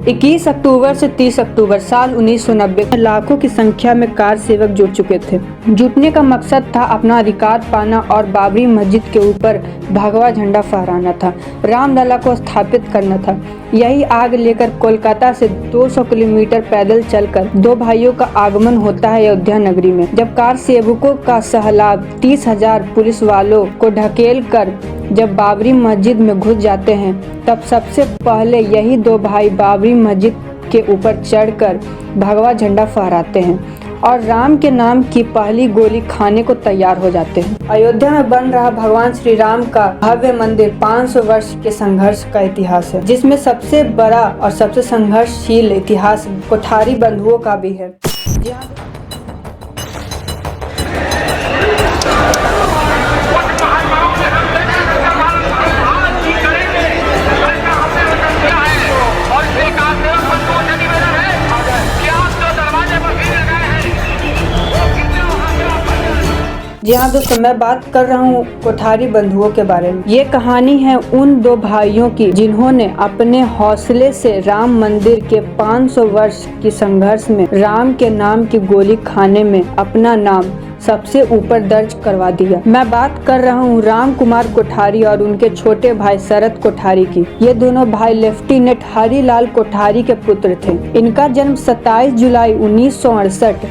21 अक्टूबर से 30 अक्टूबर साल 1990 में लाखों की संख्या में कार सेवक जुट चुके थे। जुटने का मकसद था अपना अधिकार पाना और बाबरी मस्जिद के ऊपर भगवा झंडा फहराना था, रामलला को स्थापित करना था। यही आग लेकर कोलकाता से 200 किलोमीटर पैदल चलकर दो भाइयों का आगमन होता है अयोध्या नगरी में। जब कार सेवकों का सहलाब 30,000 पुलिस वालों को ढकेल कर जब बाबरी मस्जिद में घुस जाते हैं, तब सबसे पहले यही दो भाई बाबरी मस्जिद के ऊपर चढ़कर भगवा झंडा फहराते हैं और राम के नाम की पहली गोली खाने को तैयार हो जाते हैं। अयोध्या में बन रहा भगवान श्री राम का भव्य मंदिर 500 वर्ष के संघर्ष का इतिहास है, जिसमें सबसे बड़ा और सबसे संघर्षशील इतिहास कोठारी बंधुओं का भी है। जी हाँ दोस्तों, मैं बात कर रहा हूँ कोठारी बंधुओं के बारे में। ये कहानी है उन दो भाइयों की जिन्होंने अपने हौसले से राम मंदिर के 500 वर्ष की संघर्ष में राम के नाम की गोली खाने में अपना नाम सबसे ऊपर दर्ज करवा दिया। मैं बात कर रहा हूँ राम कुमार कोठारी और उनके छोटे भाई शरद कोठारी की। ये दोनों भाई लेफ्टिनेंट हरिलाल कोठारी के पुत्र थे। इनका जन्म 27 जुलाई 1968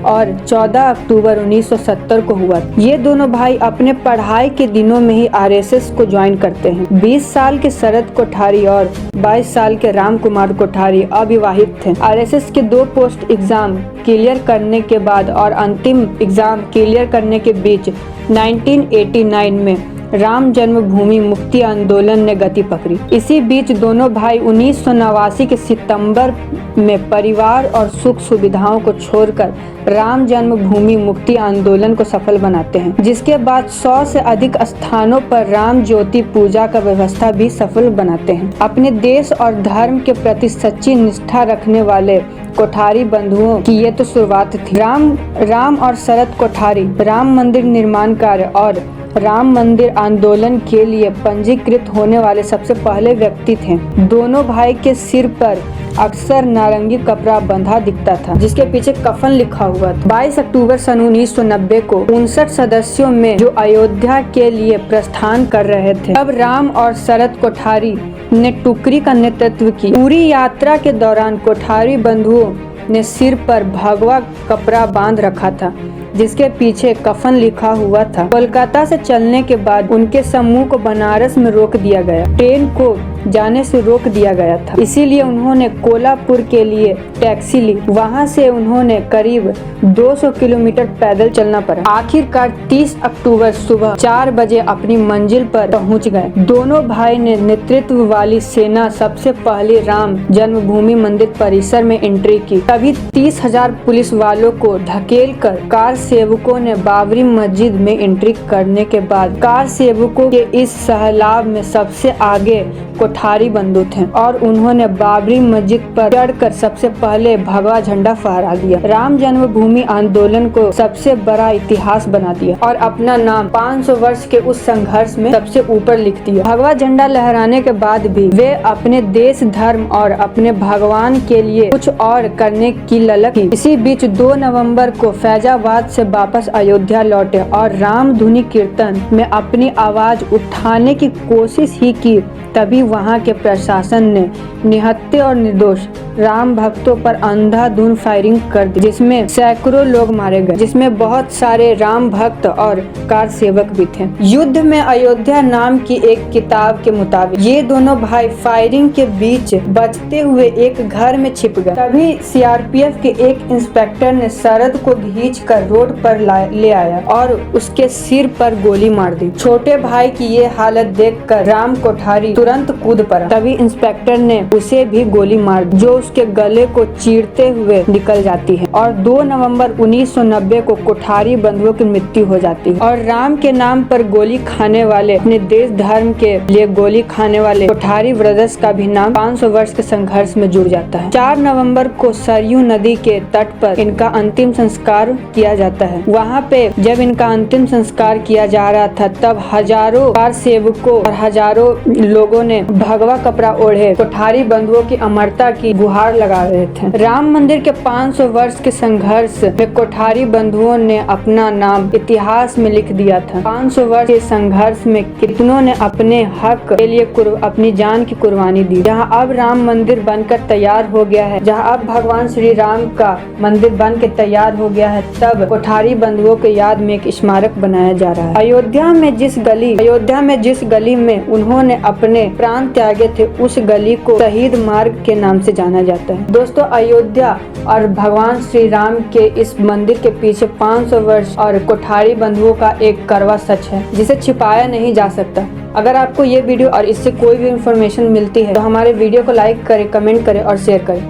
और 14 अक्टूबर 1970 को हुआ। ये दोनों भाई अपने पढ़ाई के दिनों में ही आरएसएस को ज्वाइन करते हैं। 20 साल के शरद कोठारी और 22 साल के राम कुमार कोठारी अविवाहित थे। आरएसएस के 2 पोस्ट एग्जाम क्लियर करने के बाद और अंतिम एग्जाम क्लियर करने के बीच 1989 में राम जन्मभूमि मुक्ति आंदोलन ने गति पकड़ी। इसी बीच दोनों भाई 1989 के सितंबर में परिवार और सुख सुविधाओं को छोड़कर राम जन्मभूमि मुक्ति आंदोलन को सफल बनाते हैं, जिसके बाद 100 से अधिक स्थानों पर राम ज्योति पूजा का व्यवस्था भी सफल बनाते हैं। अपने देश और धर्म के प्रति सच्ची निष्ठा रखने वाले कोठारी बंधुओं की ये तो शुरुआत थी। राम और शरद कोठारी राम मंदिर निर्माण कार्य और राम मंदिर आंदोलन के लिए पंजीकृत होने वाले सबसे पहले व्यक्ति थे। दोनों भाई के सिर पर अक्सर नारंगी कपड़ा बंधा दिखता था, जिसके पीछे कफन लिखा हुआ था। 22 अक्टूबर सन 1990 को 59 सदस्यों में जो अयोध्या के लिए प्रस्थान कर रहे थे, तब राम और शरद कोठारी ने टुकड़ी का नेतृत्व की। पूरी यात्रा के दौरान कोठारी बंधुओं ने सिर पर भगवा कपड़ा बांध रखा था, जिसके पीछे कफन लिखा हुआ था। कोलकाता से चलने के बाद उनके समूह को बनारस में रोक दिया गया। ट्रेन को जाने से रोक दिया गया था, इसीलिए उन्होंने कोल्हापुर के लिए टैक्सी ली। वहां से उन्होंने करीब 200 किलोमीटर पैदल चलना पड़ा। आखिरकार 30 अक्टूबर सुबह 4 बजे अपनी मंजिल पर पहुंच गए। दोनों भाई ने नेतृत्व वाली सेना सबसे पहले राम जन्मभूमि मंदिर परिसर में एंट्री की। तभी 30,000 पुलिस वालों को ढकेल कर कार सेवकों ने बाबरी मस्जिद में एंट्री करने के बाद कार सेवकों के इस सहलाब में सबसे आगे कोठारी बंधु थे और उन्होंने बाबरी मस्जिद पर चढ़कर सबसे पहले भगवा झंडा फहरा दिया। राम जन्मभूमि आंदोलन को सबसे बड़ा इतिहास बना दिया और अपना नाम 500 वर्ष के उस संघर्ष में सबसे ऊपर लिख दिया। भगवा झंडा लहराने के बाद भी वे अपने देश धर्म और अपने भगवान के लिए कुछ और करने की ललक थी। इसी बीच 2 नवंबर को फैजाबाद से वापस अयोध्या लौटे और राम धुनी कीर्तन में अपनी आवाज उठाने की कोशिश ही की। तभी वहां के प्रशासन ने निहत्थे और निर्दोष राम भक्तों पर अंधाधुंध फायरिंग कर दी, जिसमें सैकड़ों लोग मारे गए, जिसमें बहुत सारे राम भक्त और कार सेवक भी थे। युद्ध में अयोध्या नाम की एक किताब के मुताबिक ये दोनों भाई फायरिंग के बीच बचते हुए एक घर में छिप गए। तभी सीआरपीएफ के एक इंस्पेक्टर ने शरद को खींचकर रोड पर ले आया और उसके सिर पर गोली मार दी। छोटे भाई की ये हालत देखकर राम कोठारी तुरंत कूद पड़ा। तभी इंस्पेक्टर ने उसे भी गोली मार दी, जो उसके गले को चीरते हुए निकल जाती है और 2 नवंबर 1990 को कोठारी बंधुओं की मृत्यु हो जाती है। और राम के नाम पर गोली खाने वाले, अपने देश धर्म के लिए गोली खाने वाले कोठारी ब्रदर्स का भी नाम 500 वर्ष के संघर्ष में जुड़ जाता है। 4 नवंबर को सरयू नदी के तट पर इनका अंतिम संस्कार किया जाता है। वहाँ पे जब इनका अंतिम संस्कार किया जा रहा था तब हजारों कार सेवकों और हजारों लोगों ने भगवा कपड़ा ओढ़े कोठारी बंधुओं की अमरता की गुहार लगा रहे थे। राम मंदिर के 500 वर्ष के संघर्ष में कोठारी बंधुओं ने अपना नाम इतिहास में लिख दिया था। 500 वर्ष के संघर्ष में कितनों ने अपने हक के लिए अपनी जान की कुर्बानी दी। जहाँ अब राम मंदिर बनकर तैयार हो गया है, जहाँ अब भगवान श्री राम का मंदिर बन के तैयार हो गया है, तब कोठारी बंधुओं के याद में एक स्मारक बनाया जा रहा है। अयोध्या में जिस गली में उन्होंने अपने प्राण त्यागे थे, उस गली को शहीद मार्ग के नाम से जाना जाता है। दोस्तों, अयोध्या और भगवान श्री राम के इस मंदिर के पीछे 500 वर्ष और कोठारी बंधुओं का एक कड़वा सच है जिसे छिपाया नहीं जा सकता। अगर आपको ये वीडियो और इससे कोई भी इंफॉर्मेशन मिलती है तो हमारे वीडियो को लाइक करें, कमेंट करें और शेयर करें।